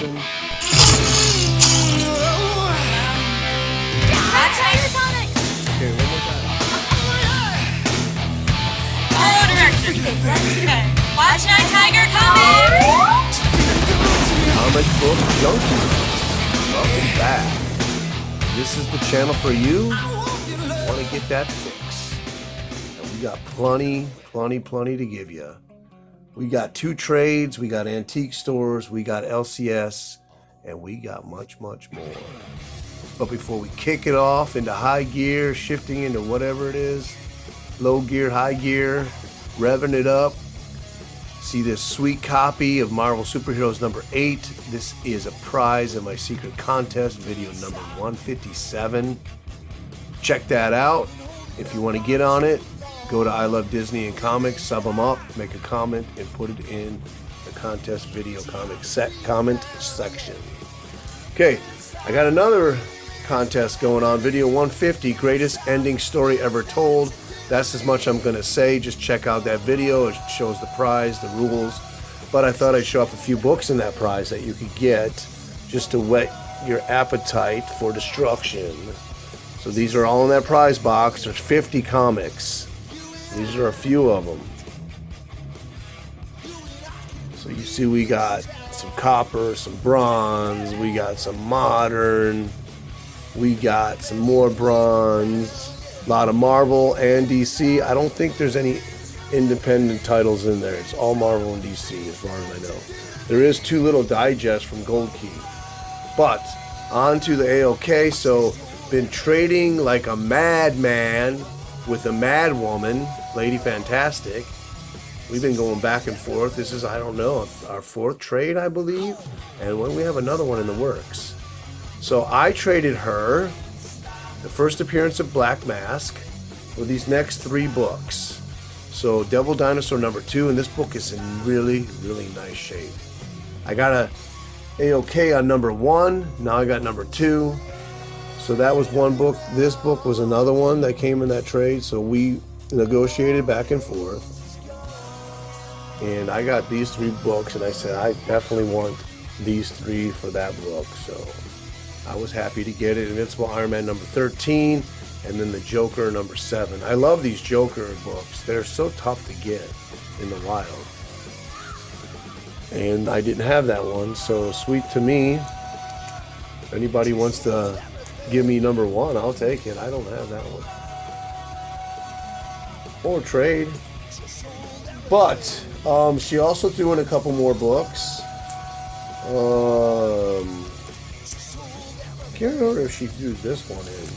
Gleason. Nighttiger Comics. Okay, one more time. Oh, director. Okay. Watch Nighttiger Comics. Comic book junkie. Welcome back. This is the channel for you. Want to get that fix? And we got plenty to give you. We got 2 trades, we got antique stores, we got LCS, and we got much more. But before we kick it off into high gear, shifting into whatever it is, low gear, high gear, revving it up, see this sweet copy of Marvel Superheroes number 8. This is a prize in my secret contest, video number 157. Check that out. If you want to get on it, go to I Love Disney and Comics, sub them up, make a comment, and put it in the contest video comment section. Okay, I got another contest going on, video 150, greatest ending story ever told. That's as much I'm going to say. Just check out that video. It shows the prize, the rules. But I thought I'd show off a few books in that prize that you could get just to whet your appetite for destruction. So these are all in that prize box. There's 50 comics. These are a few of them. So you see we got some copper, some bronze, we got some modern, we got some more bronze, a lot of Marvel and DC. I don't think there's any independent titles in there. It's all Marvel and DC as far as I know. There is 2 little digests from Gold Key. But on to the AOK. So been trading like a madman with a mad woman, Lady Fantastic. We've been going back and forth. This is, I don't know, our 4th trade, I believe. And when we have another one in the works. So I traded her the first appearance of Black Mask for these next 3 books. So Devil Dinosaur number 2, and this book is in really nice shape. I got a AOK on number 1. Now I got number 2. So that was one book. This book was another one that came in that trade. So we negotiated back and forth. And I got these 3 books, and I said, I definitely want these 3 for that book. So I was happy to get it. Invincible Iron Man number 13, and then the Joker number 7. I love these Joker books. They're so tough to get in the wild. And I didn't have that one, so sweet to me. If anybody wants to give me number 1, I'll take it. I don't have that one. Or trade. But she also threw in a couple more books. I can't remember if she threw this one in,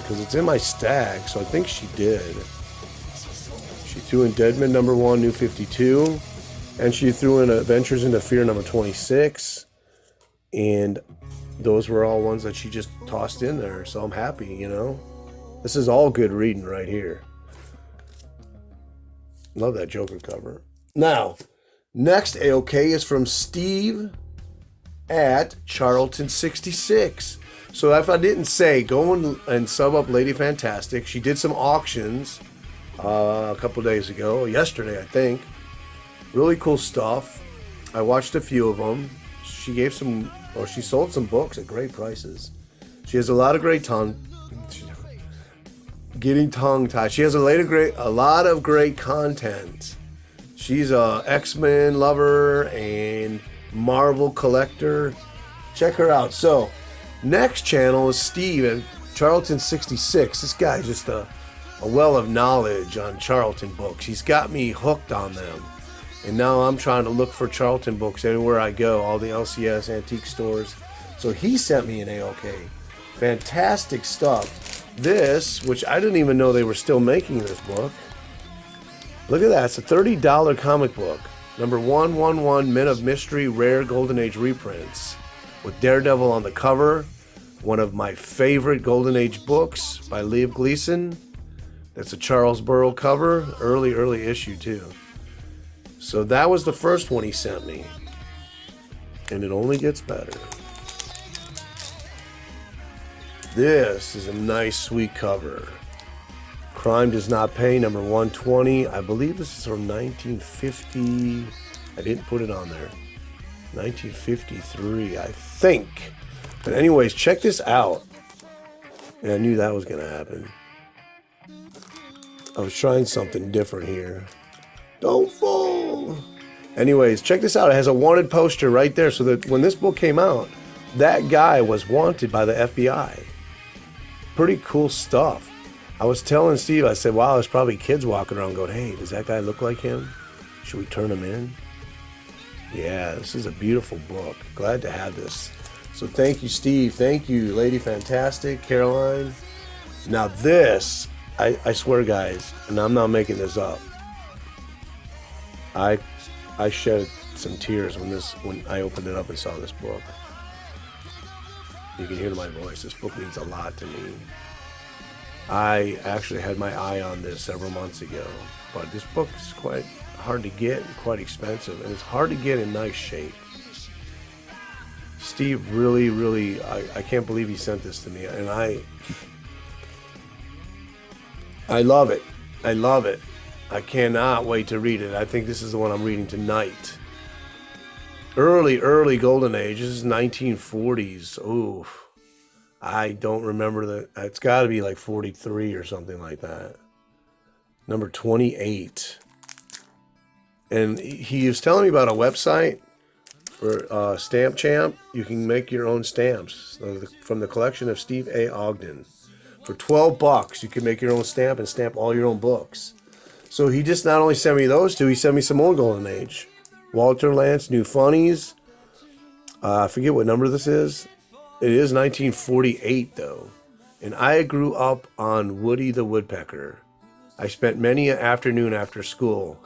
because it's in my stack, so I think she did. She threw in Deadman number 1, New 52, and she threw in Adventures into Fear number 26, and those were all ones that she just tossed in there, so I'm happy, you know. This is all good reading right here. Love that Joker cover. Now, next AOK is from Steve at Charlton66. So if I didn't say, go and sub up Lady Fantastic. She did some auctions a couple days ago, yesterday I think. Really cool stuff. I watched a few of them. She gave some, or she sold some books at great prices. She has a lot of great getting tongue-tied. She has a lot of great content. She's a X-Men lover and Marvel collector. Check her out. So, next channel is Steve at Charlton66. This guy is just a well of knowledge on Charlton books. He's got me hooked on them. And now I'm trying to look for Charlton books everywhere I go, all the LCS antique stores. So he sent me an AOK. Fantastic stuff. This, which I didn't even know they were still making this book. Look at that. It's a $30 comic book. Number 111, Men of Mystery, Rare Golden Age reprints. With Daredevil on the cover. One of my favorite Golden Age books by Liam Gleason. That's a Charles Burrow cover. Early issue too. So that was the first one he sent me. And it only gets better. This is a nice, sweet cover. Crime Does Not Pay, number 120. I believe this is from 1950. I didn't put it on there. 1953, I think. But anyways, check this out. And I knew that was going to happen. I was trying something different here. Don't fall. Anyways, check this out. It has a wanted poster right there. So that when this book came out, that guy was wanted by the FBI. Pretty cool stuff. I was telling Steve, I said, wow, there's probably kids walking around going, hey, does that guy look like him? Should we turn him in? Yeah, this is a beautiful book. Glad to have this. So thank you, Steve. Thank you, Lady Fantastic, Caroline. Now this, I swear, guys, and I'm not making this up. I shed some tears when I opened it up and saw this book. You can hear my voice. This book means a lot to me. I actually had my eye on this several months ago, but this book is quite hard to get and quite expensive, and it's hard to get in nice shape. Steve really, I can't believe he sent this to me, and I love it. I love it. I cannot wait to read it. I think this is the one I'm reading tonight. Early golden age. This is 1940s. Oof. I don't remember that. It's got to be like 43 or something like that. Number 28. And he was telling me about a website for Stamp Champ. You can make your own stamps from the collection of Steve A. Ogden. For $12, you can make your own stamp and stamp all your own books. So he just not only sent me those two, he sent me some more golden age. Walter Lantz, New Funnies. I forget what number this is. It is 1948, though. And I grew up on Woody the Woodpecker. I spent many an afternoon after school.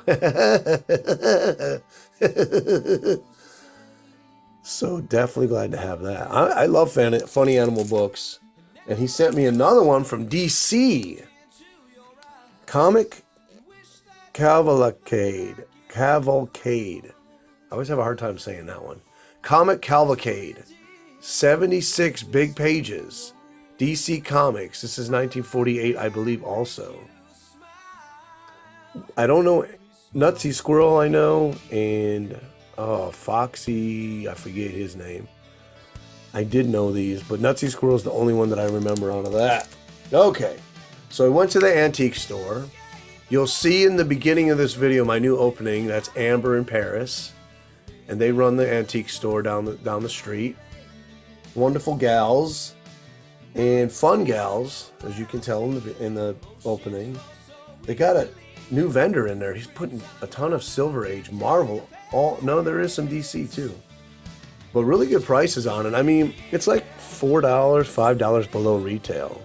So definitely glad to have that. I love funny animal books. And he sent me another one from DC. Comic Cavalcade. I always have a hard time saying that one. Comic Cavalcade. 76 big pages. DC Comics. This is 1948, I believe, also. I don't know. Nutsy Squirrel, I know. And, Foxy, I forget his name. I did know these, but Nutsy Squirrel is the only one that I remember out of that. Okay. So I went to the antique store. You'll see in the beginning of this video my new opening. That's Amber in Paris. And they run the antique store down the street. Wonderful gals and fun gals, as you can tell in the opening. They got a new vendor in there. He's putting a ton of Silver Age, Marvel. No, there is some DC too, but really good prices on it. I mean, it's like $4, $5 below retail.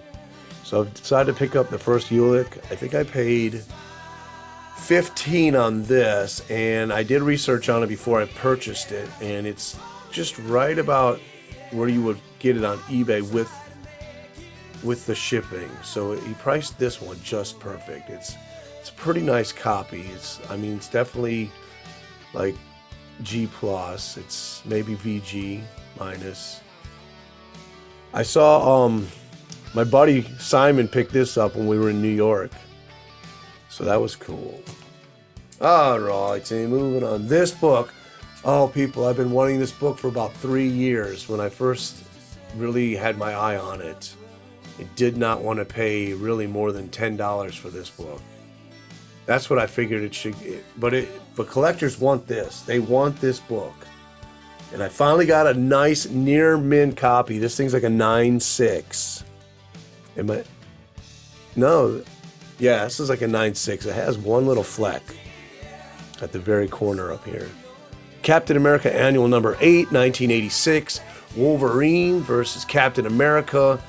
So I've decided to pick up the first Ulick. I think I paid $15 on this, and I did research on it before I purchased it, and it's just right about where you would get it on eBay with the shipping. So he priced this one just perfect. It's a pretty nice copy. It's definitely like G+. It's maybe VG minus. I saw my buddy Simon picked this up when we were in New York. So that was cool. All right, so moving on. This book. Oh, people, I've been wanting this book for about 3 years. When I first really had my eye on it, I did not want to pay really more than $10 for this book. That's what I figured it should. But collectors want this. They want this book. And I finally got a nice near mint copy. This thing's like a 9.6. No. Yeah, this is like a 9.6. It has one little fleck at the very corner up here. Captain America Annual Number 8, 1986. Wolverine versus Captain America.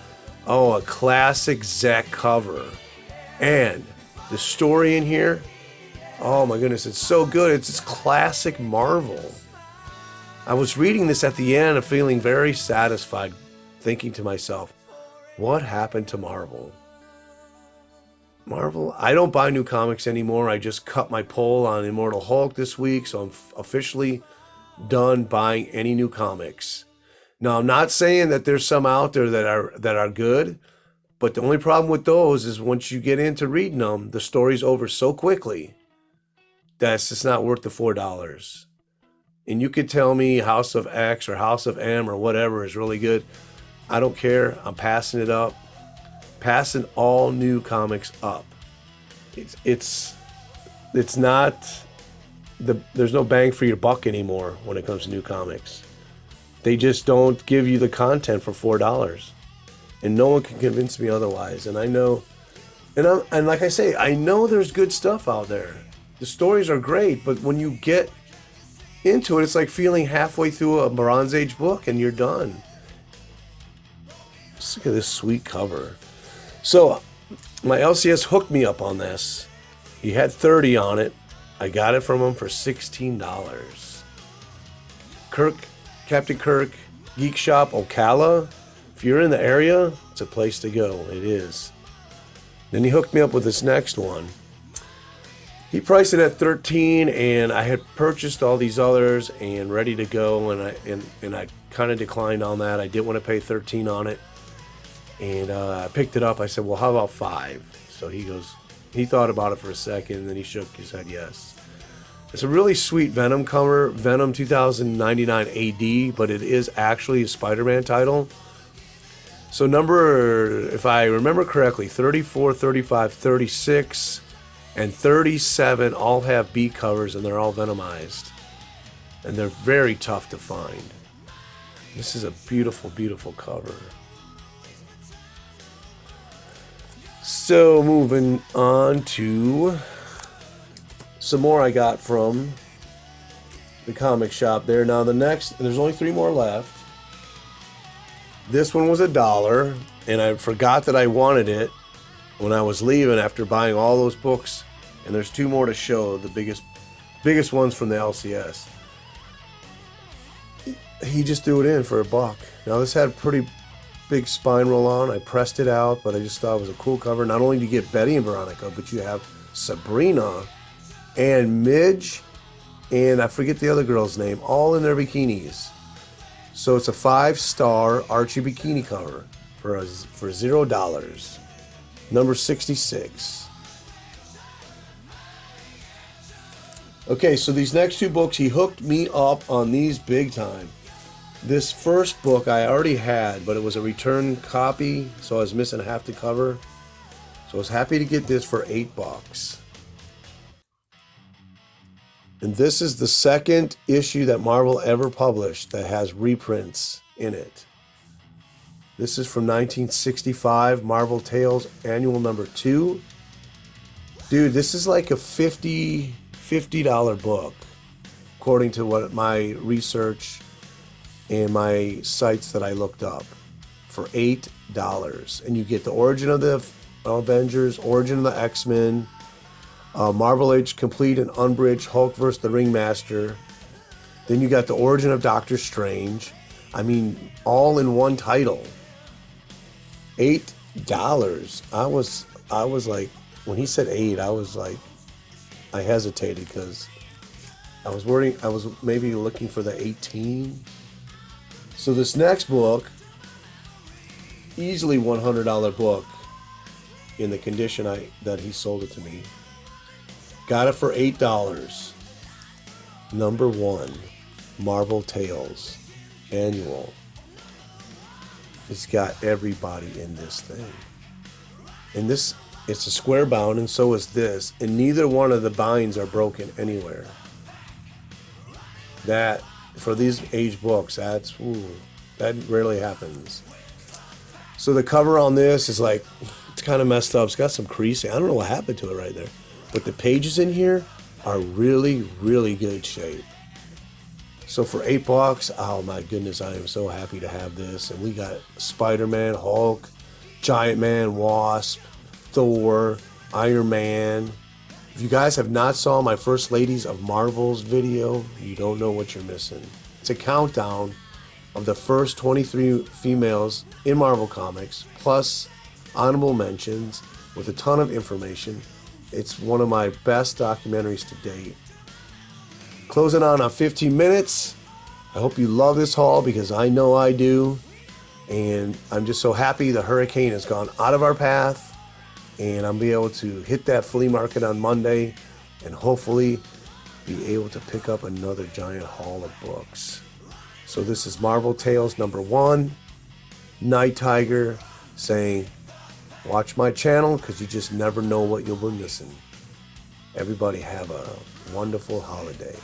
Oh, a classic Zach cover. And the story in here, oh my goodness, it's so good. It's classic Marvel. I was reading this at the end and feeling very satisfied, thinking to myself, what happened to Marvel? I don't buy new comics anymore. I just cut my poll on Immortal Hulk this week, so I'm officially done buying any new comics. Now, I'm not saying that there's some out there that are good, but the only problem with those is once you get into reading them, the story's over so quickly that it's just not worth the $4. And you could tell me House of X or House of M or whatever is really good. I don't care. I'm passing it up. Passing all new comics up. It's not there's no bang for your buck anymore when it comes to new comics. They just don't give you the content for $4. And no one can convince me otherwise. And I know, and like I say, I know there's good stuff out there. The stories are great, but when you get into it, it's like feeling halfway through a Bronze Age book and you're done. Just look at this sweet cover. So my LCS hooked me up on this. He had 30 on it. I got it from him for $16. Kirk, Captain Kirk, Geek Shop, Ocala. If you're in the area, it's a place to go. It is. Then he hooked me up with this next one. He priced it at $13, and I had purchased all these others and ready to go, and I kind of declined on that. I didn't want to pay $13 on it, and I picked it up. I said, well, how about $5? So he thought about it for a second, and then he shook his head yes. It's a really sweet Venom cover, Venom 2099 AD, but it is actually a Spider-Man title. So if I remember correctly, 34, 35, 36, and 37 all have B covers, and they're all Venomized. And they're very tough to find. This is a beautiful, beautiful cover. So moving on to some more I got from the comic shop there. Now there's only 3 more left. This one was $1, and I forgot that I wanted it when I was leaving after buying all those books. And there's 2 more to show, the biggest ones from the LCS. He just threw it in for $1. Now this had a pretty big spine roll on. I pressed it out, but I just thought it was a cool cover. Not only do you get Betty and Veronica, but you have Sabrina and Midge, and I forget the other girl's name, all in their bikinis. So it's a 5-star Archie bikini cover for $0. Number 66. Okay, so these next 2 books, he hooked me up on these big time. This first book I already had, but it was a return copy, so I was missing half the cover. So I was happy to get this for $8. And this is the second issue that Marvel ever published that has reprints in it. This is from 1965, Marvel Tales Annual Number 2. Dude, this is like a $50 book, according to what my research and my sites that I looked up, for $8. And you get the origin of the Avengers, origin of the X-Men, Marvel Age Complete and Unbridged, Hulk vs. the Ringmaster. Then you got the origin of Doctor Strange. I mean, all in one title. $8. I was like, when he said 8, I was like, I hesitated because I was worried. I was maybe looking for the 18. So this next book, easily $100 book in the condition that he sold it to me. Got it for $8. Number 1, Marvel Tales Annual. It's got everybody in this thing. And this, it's a square bound, and so is this. And neither one of the binds are broken anywhere. That, for these age books, that rarely happens. So the cover on this is like, it's kind of messed up. It's got some creasing. I don't know what happened to it right there. But the pages in here are really, really good shape. So for $8, oh my goodness, I am so happy to have this. And we got Spider-Man, Hulk, Giant Man, Wasp, Thor, Iron Man. If you guys have not saw my First Ladies of Marvel's video, you don't know what you're missing. It's a countdown of the first 23 females in Marvel Comics, plus honorable mentions with a ton of information. It's one of my best documentaries to date. Closing on 15 minutes. I hope you love this haul because I know I do. And I'm just so happy the hurricane has gone out of our path. And I'm be able to hit that flea market on Monday and hopefully be able to pick up another giant haul of books. So this is Marvel Tales number 1. Nighttiger saying, watch my channel because you just never know what you'll be missing. Everybody have a wonderful holiday.